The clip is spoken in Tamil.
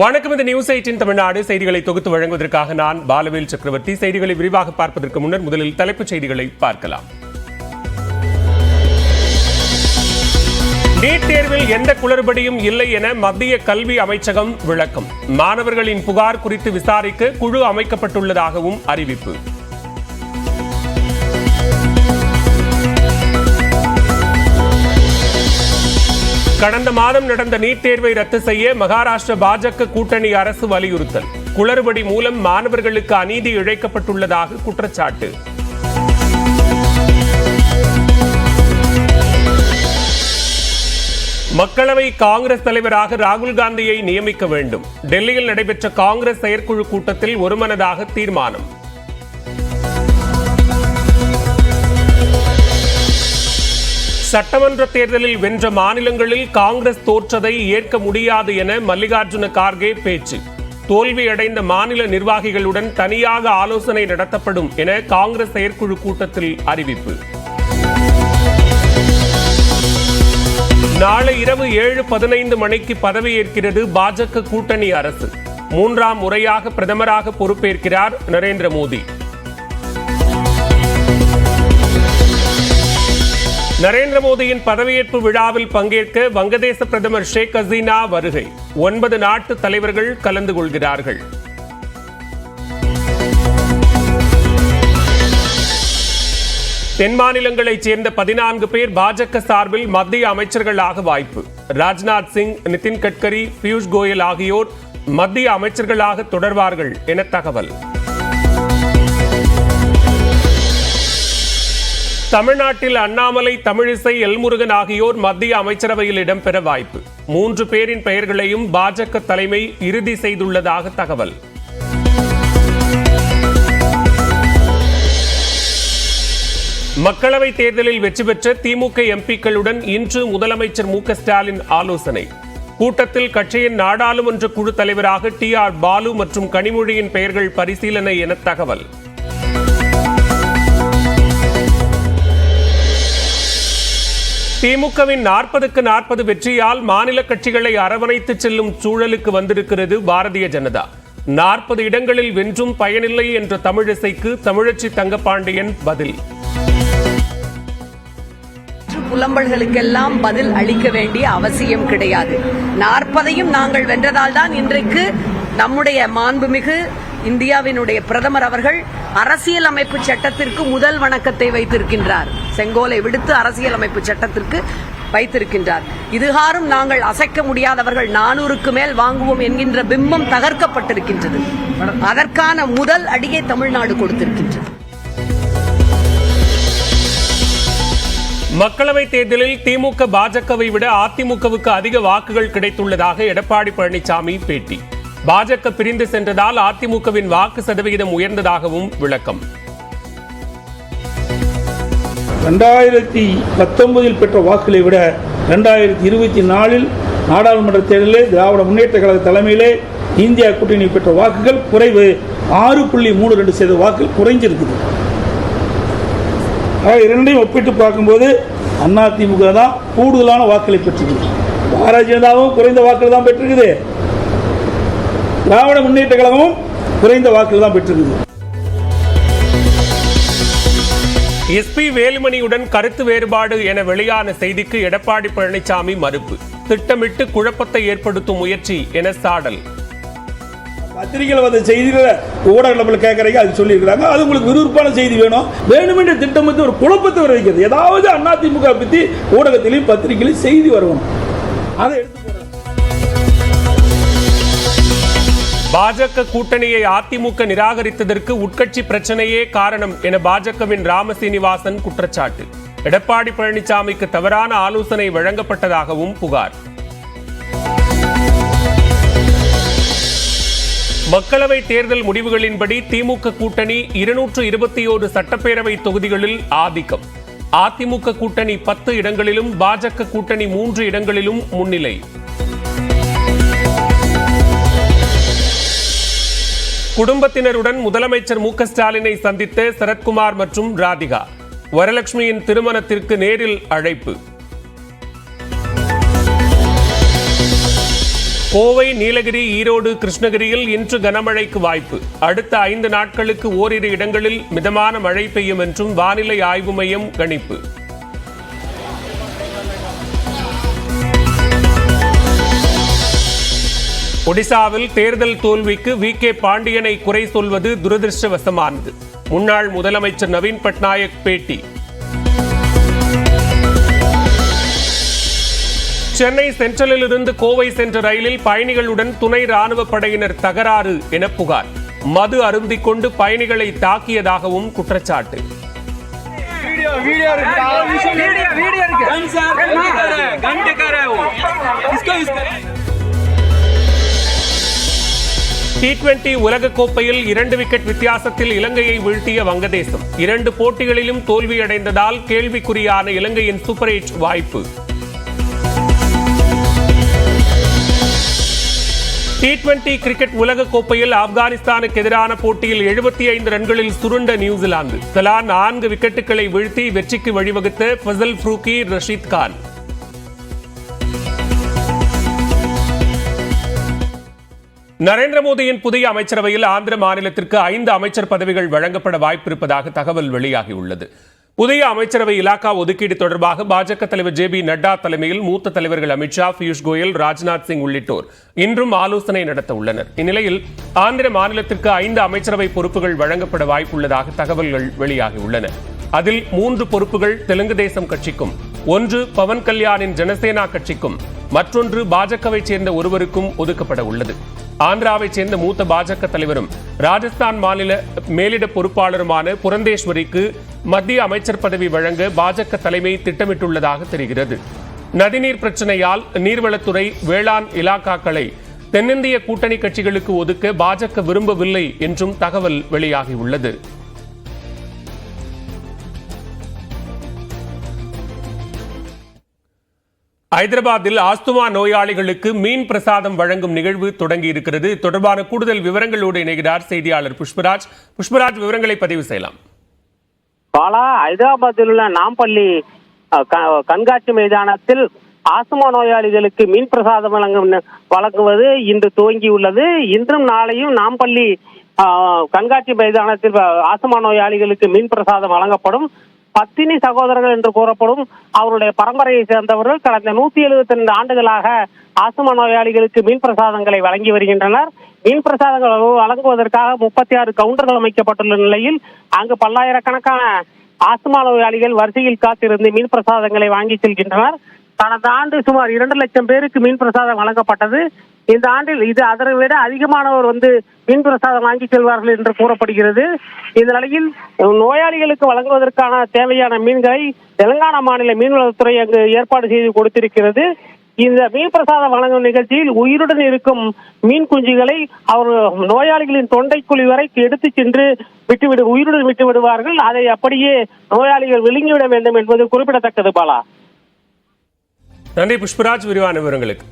வணக்கம். இந்த நியூஸ் 18 தமிழ்நாடு செய்திகளை தொகுத்து வழங்குவதற்காக நான் பாலவேல் சக்கரவர்த்தி. செய்திகளை விரிவாக பார்ப்பதற்கு முன்னர் முதலில் தலைப்புச் செய்திகளை பார்க்கலாம். நீட் தேர்வில் எந்த குளறுபடியும் இல்லை என மத்திய கல்வி அமைச்சகம் விளக்கம். மாணவர்களின் புகார் குறித்து விசாரிக்க குழு அமைக்கப்பட்டுள்ளதாகவும் அறிவிப்பு. கடந்த மாதம் நடந்த நீட் தேர்வை ரத்து செய்ய மகாராஷ்டிர பாஜக கூட்டணி அரசு வலியுறுத்தல். குளறுபடி மூலம் மாணவர்களுக்கு அநீதி இழைக்கப்பட்டுள்ளதாக குற்றச்சாட்டு. மக்களவை காங்கிரஸ் தலைவராக ராகுல் காந்தியை நியமிக்க வேண்டும். டெல்லியில் நடைபெற்ற காங்கிரஸ் செயற்குழு கூட்டத்தில் ஒருமனதாக தீர்மானம். சட்டமன்ற தேர்தலில் வென்ற மாநிலங்களில் காங்கிரஸ் தோற்றதை ஏற்க முடியாது என மல்லிகார்ஜுன கார்கே பேச்சு. தோல்வியடைந்த மாநில நிர்வாகிகளுடன் தனியாக ஆலோசனை நடத்தப்படும் என காங்கிரஸ் செயற்குழு கூட்டத்தில் அறிவிப்பு. நாளை இரவு 7:15 மணிக்கு பதவியேற்கிறது பாஜக கூட்டணி அரசு. 3ஆம் முறையாக பிரதமராக பொறுப்பேற்கிறார் நரேந்திர மோடி. நரேந்திர மோடியின் பதவியேற்பு விழாவில் பங்கேற்க வங்கதேச பிரதமர் ஷேக் ஹசீனா வருகை. 9 நாட்டு தலைவர்கள் கலந்து கொள்கிறார்கள். தென் மாநிலங்களைச் சேர்ந்த 14 பேர் பாஜக சார்பில் மத்திய அமைச்சர்களாக வாய்ப்பு. ராஜ்நாத் சிங், நிதின் கட்கரி, பியூஷ் கோயல் ஆகியோர் மத்திய அமைச்சர்களாக தொடர்வார்கள் என தகவல். தமிழ்நாட்டில் அண்ணாமலை, தமிழிசை, எல்முருகன் ஆகியோர் மத்திய அமைச்சரவையில் இடம்பெற வாய்ப்பு. 3 பேரின் பெயர்களையும் பாஜக தலைமை இறுதி செய்துள்ளதாக தகவல். மக்களவைத் தேர்தலில் வெற்றி பெற்ற திமுக எம்பிக்களுடன் இன்று முதலமைச்சர் மு க ஸ்டாலின் ஆலோசனை. கூட்டத்தில் கட்சியின் நாடாளுமன்ற குழு தலைவராக TR பாலு மற்றும் கனிமொழியின் பெயர்கள் பரிசீலனை என தகவல். திமுகவின் 40க்கு 40 வெற்றியால் மாநில கட்சிகளை அரவணைத்து செல்லும் சூழலுக்கு வந்திருக்கிறது பாரதிய ஜனதா. 40 இடங்களில் வென்றும் பயனில்லை என்ற தமிழிசைக்கு தமிழச்சி தங்கபாண்டியன் பதில். புலம்பல்களுக்கெல்லாம் பதில் அளிக்க வேண்டிய அவசியம் கிடையாது. 40ஐயும் நாங்கள் வென்றதால் தான் இன்றைக்கு நம்முடைய மாண்புமிகு இந்தியாவினுடைய பிரதமர் அவர்கள் அரசியலமைப்பு சட்டத்திற்கு முதல் வணக்கத்தை வைத்திருக்கின்றார். செங்கோலை விடுத்து அரசியலமைப்பு சட்டத்திற்கு வைத்திருக்கின்றார். இதுகாரும் நாங்கள் அசைக்க முடியாதவர்கள், 400க்கு மேல் வாங்குவோம் என்கின்ற பிம்பம் தகர்க்கப்பட்டிருக்கின்றது. அதற்கான முதல் அடியை தமிழ்நாடு கொடுத்திருக்கின்றது. மக்களவைத் தேர்தலில் திமுக பாஜகவை விட அதிமுகவுக்கு அதிக வாக்குகள் கிடைத்துள்ளதாக எடப்பாடி பழனிசாமி பேட்டி. பாஜக பிரிந்து சென்றதால் அதிமுகவின் வாக்கு சதவிகிதம் உயர்ந்ததாகவும் விளக்கம். 2019 பெற்ற வாக்குகளை விட 2024 நாடாளுமன்ற தேர்தலில் திராவிட முன்னேற்ற கழக தலைமையிலே இந்தியா கூட்டணி பெற்ற வாக்குகள் குறைவு. 6.32% வாக்குகள் குறைஞ்சிருக்குது. இரண்டையும் ஒப்பிட்டு பார்க்கும்போது அதிமுக தான் கூடுதலான வாக்குகளை பெற்றிருக்கு. பாரதிய ஜனதாவும் குறைந்த வாக்குகள் தான் பெற்றிருக்குது. திராவிட முன்னேற்ற கழகமும் குறைந்த வாக்குகள் தான் பெற்றிருக்குது. SP வேலுமணியுடன் கருத்து வேறுபாடு என வெளியான செய்திக்கு எடப்பாடி பழனிசாமி மறுப்பு. திட்டமிட்டு குழப்பத்தை ஏற்படுத்தும் முயற்சி என சாடல். பத்திரிகையில் வந்த செய்திகளை ஊடகங்கள் கேட்கறீங்க, அது சொல்லியிருக்கிறாங்க. அது உங்களுக்கு விறுவிறுப்பான செய்தி வேணும். வேணுமென்ற திட்டமிட்டு ஒரு குழப்பத்தை வர வைக்கிறது. ஏதாவது அதிமுக பற்றி ஊடகத்திலையும் பத்திரிகையிலும் செய்தி வரணும். அதை எடுத்து பாஜக கூட்டணியை அதிமுக நிராகரித்ததற்கு உட்கட்சி பிரச்சனையே காரணம் என பாஜகவின் ராமசீனிவாசன் குற்றச்சாட்டு. எடப்பாடி பழனிசாமிக்கு தவறான ஆலோசனை வழங்கப்பட்டதாகவும் புகார். மக்களவை தேர்தல் முடிவுகளின்படி திமுக கூட்டணி 221 சட்டப்பேரவை தொகுதிகளில் ஆதிக்கம். அதிமுக கூட்டணி 10 இடங்களிலும் பாஜக கூட்டணி 3 இடங்களிலும் முன்னிலை. குடும்பத்தினருடன் முதலமைச்சர் மு க ஸ்டாலினை சந்தித்த சரத்குமார் மற்றும் ராதிகா. வரலட்சுமியின் திருமணத்திற்கு நேரில் அழைப்பு. கோவை, நீலகிரி, ஈரோடு, கிருஷ்ணகிரியில் இன்று கனமழைக்கு வாய்ப்பு. அடுத்த 5 நாட்களுக்கு ஓரிரு இடங்களில் மிதமான மழை பெய்யும் என்றும் வானிலை ஆய்வு மையம் கணிப்பு. ஒடிசாவில் தேர்தல் தோல்விக்கு வி.கே. பாண்டியனை குறை சொல்வது துரதிருஷ்டவசமானது. முன்னாள் முதலமைச்சர் நவீன் பட்நாயக் பேட்டி. சென்னை சென்ட்ரலில் இருந்து கோவை சென்ற ரயிலில் பயணிகளுடன் துணை ராணுவ படையினர் தகராறு என புகார். மது அருந்திக் கொண்டு பயணிகளை தாக்கியதாகவும் குற்றச்சாட்டு. T20 உலகக்கோப்பையில் 2 விக்கெட் வித்தியாசத்தில் இலங்கையை வீழ்த்திய வங்கதேசம். 2 போட்டிகளிலும் தோல்வியடைந்ததால் கேள்விக்குறியான இலங்கையின் சூப்பர் 8 வாய்ப்பு. T20 கிரிக்கெட் உலகக்கோப்பையில் ஆப்கானிஸ்தானுக்கு எதிரான போட்டியில் 75 ரன்களில் சுருண்ட நியூசிலாந்து. தலா 4 விக்கெட்டுகளை வீழ்த்தி வெற்றிக்கு வழிவகுத்த ஃபசல் ஃப்ரூக்கி, ரஷீத் கான். நரேந்திர மோடியின் புதிய அமைச்சரவையில் ஆந்திர மாநிலத்திற்கு 5 அமைச்சர் பதவிகள் வழங்கப்பட வாய்ப்பிருப்பதாக தகவல் வெளியாகியுள்ளது. புதிய அமைச்சரவை இலாக்கா ஒதுக்கீடு தொடர்பாக பாஜக தலைவர் ஜே.பி. நட்டா தலைமையில் மூத்த தலைவர்கள் அமித்ஷா, பியூஷ் கோயல், ராஜ்நாத் சிங் உள்ளிட்டோர் இன்றும் ஆலோசனை நடத்த உள்ளனர். இந்நிலையில் ஆந்திர மாநிலத்திற்கு 5 அமைச்சரவை பொறுப்புகள் வழங்கப்பட வாய்ப்புள்ளதாக தகவல்கள் வெளியாகியுள்ளன. அதில் 3 பொறுப்புகள் தெலுங்கு தேசம் கட்சிக்கும், 1 பவன் கல்யாணின் ஜனசேனா கட்சிக்கும், மற்றொன்று பாஜகவை சேர்ந்த ஒருவருக்கும் ஒதுக்கப்பட உள்ளது. ஆந்திராவைச் சேர்ந்த மூத்த பாஜக தலைவரும் ராஜஸ்தான் மாநில மேலிட பொறுப்பாளருமான புரந்தேஸ்வரிக்கு மத்திய அமைச்சர் பதவி வழங்க பாஜக தலைமை திட்டமிட்டுள்ளதாக தெரிகிறது. நதிநீர் பிரச்சனையால் நீர்வளத்துறை, வேளாண் இலாக்காக்களை தென்னிந்திய கூட்டணி கட்சிகளுக்கு ஒதுக்க பாஜக விரும்பவில்லை என்றும் தகவல் வெளியாகியுள்ளது. ஐதராபாத்தில் ஆஸ்துமா நோயாளிகளுக்கு மீன் பிரசாதம் வழங்கும் நிகழ்வு தொடங்கி இருக்கிறது. தொடர்பான கூடுதல் விவரங்களோடு இணைகிறார் செய்தியாளர் புஷ்பராஜ். புஷ்பராஜ், விவரங்களை பதிவு செய்யலாம். பாலா, ஹைதராபாத்தில் உள்ள நாம்பள்ளி கண்காட்சி மைதானத்தில் ஆஸ்துமா நோயாளிகளுக்கு மீன் பிரசாதம் வழங்குவது இன்று துவங்கியுள்ளது. இன்றும் நாளையும் நாம்பள்ளி கண்காட்சி மைதானத்தில் ஆஸ்துமா நோயாளிகளுக்கு மீன் பிரசாதம் வழங்கப்படும். பத்தினி சகோதரர்கள் என்று கூறப்படும் அவருடைய பரம்பரையை சேர்ந்தவர்கள் கடந்த 172 ஆண்டுகளாக ஆஸ்துமா நோயாளிகளுக்கு மீன் பிரசாதங்களை வழங்கி வருகின்றனர். மீன் பிரசாதங்கள் வழங்குவதற்காக 36 கவுண்டர்கள் அமைக்கப்பட்டுள்ள நிலையில் அங்கு பல்லாயிரக்கணக்கான ஆஸ்துமா நோயாளிகள் வரிசையில் காத்திருந்து மீன் பிரசாதங்களை வாங்கி செல்கின்றனர். கடந்த ஆண்டு சுமார் 2 லட்சம் பேருக்கு மீன் பிரசாதம் வழங்கப்பட்டது. இந்த ஆண்டில் இது அதை விட அதிகமானவர் மீன் பிரசாதம் வாங்கி செல்வார்கள் என்று கூறப்படுகிறது. இந்த நிலையில் நோயாளிகளுக்கு வழங்குவதற்கான தேவையான மீன்களை தெலுங்கானா மாநில மீன்வளத்துறை அங்கு ஏற்பாடு செய்து கொடுத்திருக்கிறது. இந்த மீன் பிரசாதம் வழங்கும் நிகழ்ச்சியில் உயிருடன் இருக்கும் மீன் குஞ்சுகளை அவர் நோயாளிகளின் தொண்டைக்குழி வரை எடுத்து சென்று உயிருடன் விட்டு விடுவார்கள். அதை அப்படியே நோயாளிகள் விழுங்கிவிட வேண்டும் என்பது குறிப்பிடத்தக்கது. பாலா, நன்றி புஷ்பராஜ், விரிவான விவரங்களுக்கு.